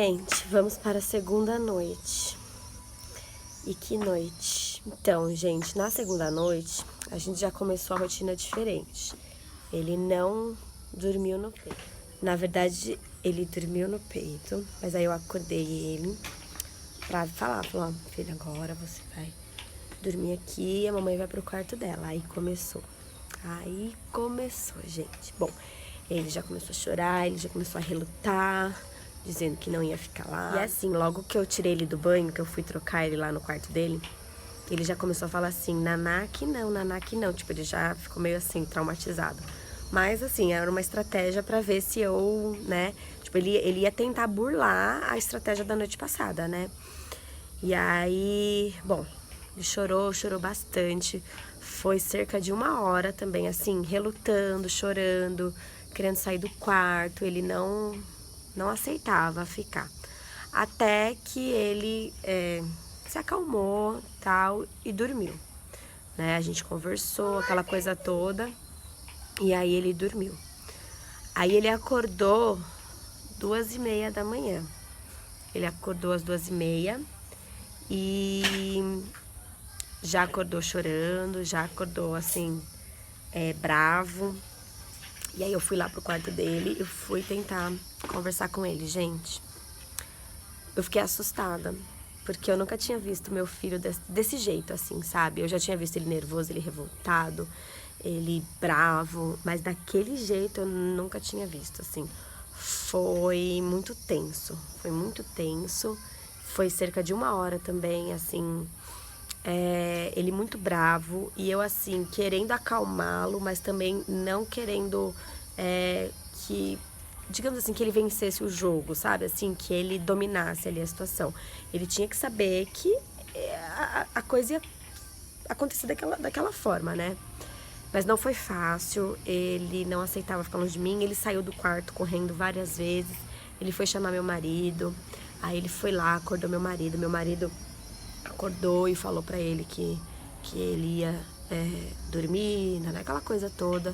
Gente, vamos para a segunda noite. E que noite! Então, gente, na segunda noite, a gente já começou a rotina diferente. Ele não dormiu no peito. Na verdade, ele dormiu no peito, mas aí eu acordei ele pra falar, falou, ó, filho, agora você vai dormir aqui e a mamãe vai pro quarto dela. Aí começou, gente. Bom, ele já começou a chorar, ele já começou a relutar, dizendo que não ia ficar lá. E assim, logo que eu tirei ele do banho, que eu fui trocar ele lá no quarto dele, ele já começou a falar assim, naná que não. Tipo, ele já ficou meio assim, traumatizado. Mas assim, era uma estratégia pra ver se eu, né, tipo, ele ia tentar burlar a estratégia da noite passada, né. E aí, bom, ele chorou bastante. Foi cerca de 1 hora também, assim, relutando, chorando, querendo sair do quarto. Ele não aceitava ficar. Até que ele se acalmou, tal, e dormiu. Né? A gente conversou, aquela coisa toda, e aí ele dormiu. Aí ele acordou 2h30 da manhã. Ele acordou às 2h30 e já acordou chorando, já acordou assim, bravo. E aí eu fui lá pro quarto dele e fui tentar conversar com ele, gente. Eu fiquei assustada, porque eu nunca tinha visto meu filho desse jeito, assim, sabe? Eu já tinha visto ele nervoso, ele revoltado, ele bravo, mas daquele jeito eu nunca tinha visto, assim. Foi muito tenso, Foi cerca de 1 hora também, assim, ele muito bravo e eu, assim, querendo acalmá-lo, mas também não querendo que, digamos assim, que ele vencesse o jogo, sabe? Assim, que ele dominasse ali a situação. Ele tinha que saber que a coisa ia acontecer daquela forma, né? Mas não foi fácil, ele não aceitava ficar longe de mim, ele saiu do quarto correndo várias vezes, ele foi chamar meu marido, aí ele foi lá, acordou meu marido acordou e falou pra ele que ele ia dormir, né, aquela coisa toda.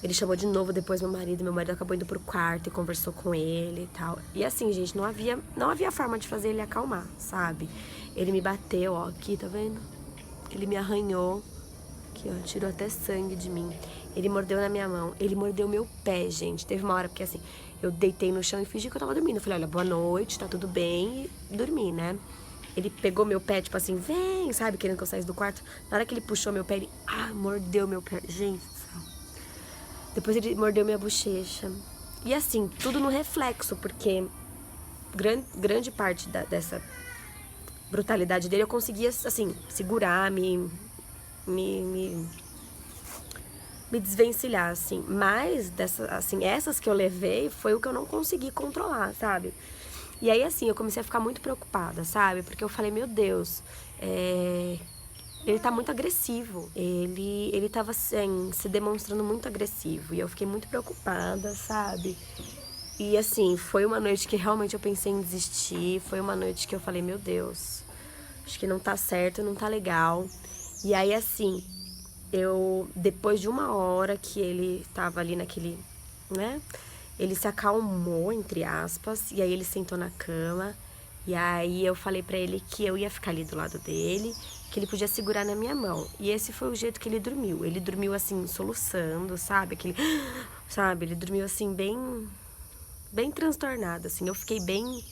Ele chamou de novo depois meu marido acabou indo pro quarto e conversou com ele e tal. E assim, gente, não havia forma de fazer ele acalmar, sabe? Ele me bateu, ó, aqui, tá vendo? Ele me arranhou, aqui, ó, tirou até sangue de mim. Ele mordeu na minha mão, ele mordeu meu pé, gente. Teve uma hora, porque assim, eu deitei no chão e fingi que eu tava dormindo. Eu falei, olha, boa noite, tá tudo bem, e dormi, né? Ele pegou meu pé, tipo assim, vem, sabe, querendo que eu saísse do quarto. Na hora que ele puxou meu pé, ele, mordeu meu pé, gente. Depois ele mordeu minha bochecha. E assim, tudo no reflexo, porque grande parte dessa brutalidade dele eu conseguia, assim, segurar, me desvencilhar, assim. Mas, essas que eu levei foi o que eu não consegui controlar, sabe? E aí, assim, eu comecei a ficar muito preocupada, sabe? Porque eu falei, meu Deus, ele tá muito agressivo. Ele tava, assim, se demonstrando muito agressivo. E eu fiquei muito preocupada, sabe? E, assim, foi uma noite que realmente eu pensei em desistir. Foi uma noite que eu falei, meu Deus, acho que não tá certo, não tá legal. E aí, assim, depois de 1 hora que ele tava ali naquele, né? Ele se acalmou, entre aspas, e aí ele sentou na cama. E aí eu falei pra ele que eu ia ficar ali do lado dele, que ele podia segurar na minha mão. E esse foi o jeito que ele dormiu. Ele dormiu assim, soluçando, sabe? Sabe? Ele dormiu assim, bem transtornado, assim. Eu fiquei bem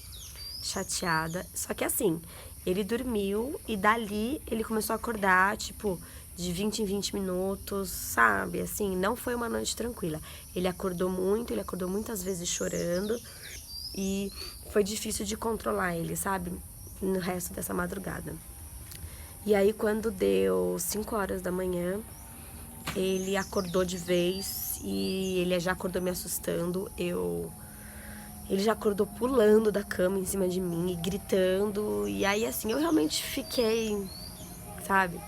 chateada. Só que assim, ele dormiu e dali ele começou a acordar, tipo, de 20 em 20 minutos, sabe? Assim, não foi uma noite tranquila. Ele acordou muitas vezes chorando e foi difícil de controlar ele, sabe? No resto dessa madrugada. E aí, quando deu 5 horas da manhã, ele acordou de vez e ele já acordou me assustando. Ele já acordou pulando da cama em cima de mim e gritando. E aí, assim, eu realmente fiquei, sabe?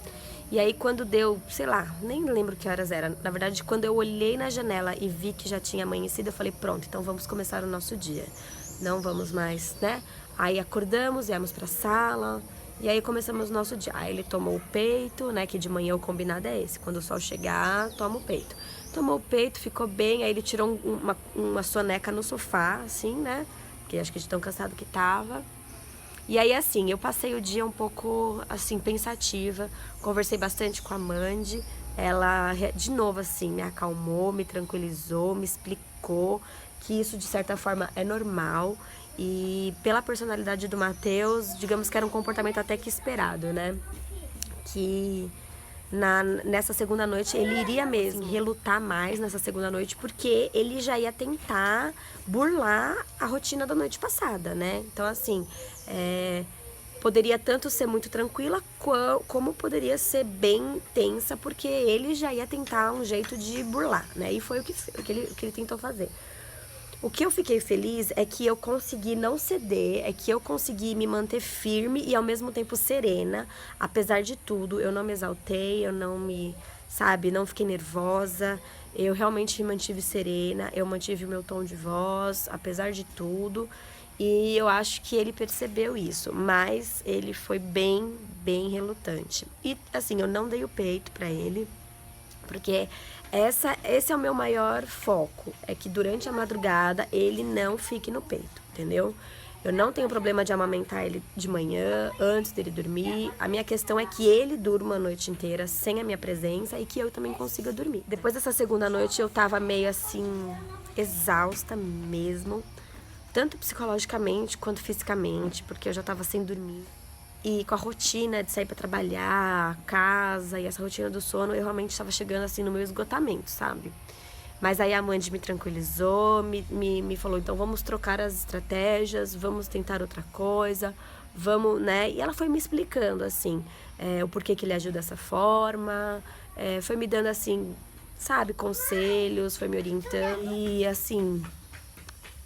E aí, quando deu, sei lá, nem lembro que horas era. Na verdade, quando eu olhei na janela e vi que já tinha amanhecido, eu falei, pronto, então vamos começar o nosso dia. Não vamos mais, né? Aí acordamos, viemos pra sala e aí começamos o nosso dia. Aí ele tomou o peito, né? Que de manhã o combinado é esse. Quando o sol chegar, toma o peito. Tomou o peito, ficou bem. Aí ele tirou uma soneca no sofá, assim, né? porque acho que de tão cansado que tava. E aí, assim, eu passei o dia um pouco, assim, pensativa, conversei bastante com a Mandy, ela, de novo, assim, me acalmou, me tranquilizou, me explicou que isso, de certa forma, é normal, e pela personalidade do Matheus, digamos que era um comportamento até que esperado, né? Que nessa segunda noite ele iria mesmo relutar mais nessa segunda noite, porque ele já ia tentar burlar a rotina da noite passada, né? Então, assim, poderia tanto ser muito tranquila, como poderia ser bem tensa, porque ele já ia tentar um jeito de burlar, né? E foi o que ele tentou fazer. O que eu fiquei feliz é que eu consegui não ceder, é que eu consegui me manter firme e ao mesmo tempo serena. Apesar de tudo, eu não me exaltei, eu não me, sabe, não fiquei nervosa. Eu realmente me mantive serena, eu mantive o meu tom de voz, apesar de tudo. E eu acho que ele percebeu isso, mas ele foi bem, bem relutante. E assim, eu não dei o peito pra ele. Porque esse é o meu maior foco, é que durante a madrugada ele não fique no peito, entendeu? Eu não tenho problema de amamentar ele de manhã, antes dele dormir. A minha questão é que ele durma a noite inteira sem a minha presença e que eu também consiga dormir. Depois dessa segunda noite eu tava meio assim, exausta mesmo, tanto psicologicamente quanto fisicamente, porque eu já tava sem dormir. E com a rotina de sair para trabalhar, casa e essa rotina do sono, eu realmente estava chegando assim no meu esgotamento, sabe? Mas aí a Mandy me tranquilizou, me falou, então vamos trocar as estratégias, vamos tentar outra coisa, vamos, né? E ela foi me explicando, assim, o porquê que ele agiu dessa forma, foi me dando, assim, sabe, conselhos, foi me orientando. E, assim,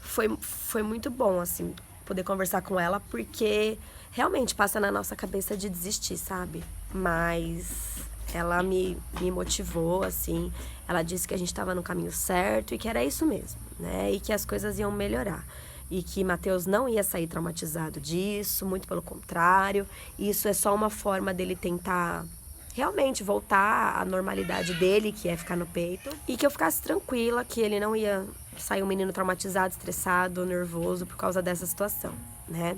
foi muito bom, assim, poder conversar com ela, porque realmente passa na nossa cabeça de desistir, sabe? Mas ela me motivou, assim, ela disse que a gente estava no caminho certo e que era isso mesmo, né? E que as coisas iam melhorar. E que Matheus não ia sair traumatizado disso, muito pelo contrário. Isso é só uma forma dele tentar realmente voltar à normalidade dele, que é ficar no peito. E que eu ficasse tranquila, que ele não ia sair um menino traumatizado, estressado, nervoso por causa dessa situação, né?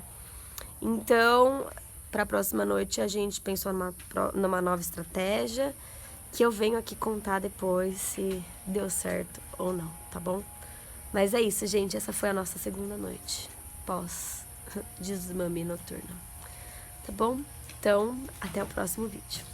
Então, para a próxima noite, a gente pensou numa nova estratégia, que eu venho aqui contar depois se deu certo ou não, tá bom? Mas é isso, gente. Essa foi a nossa segunda noite, pós desmame noturno. Tá bom? Então, até o próximo vídeo.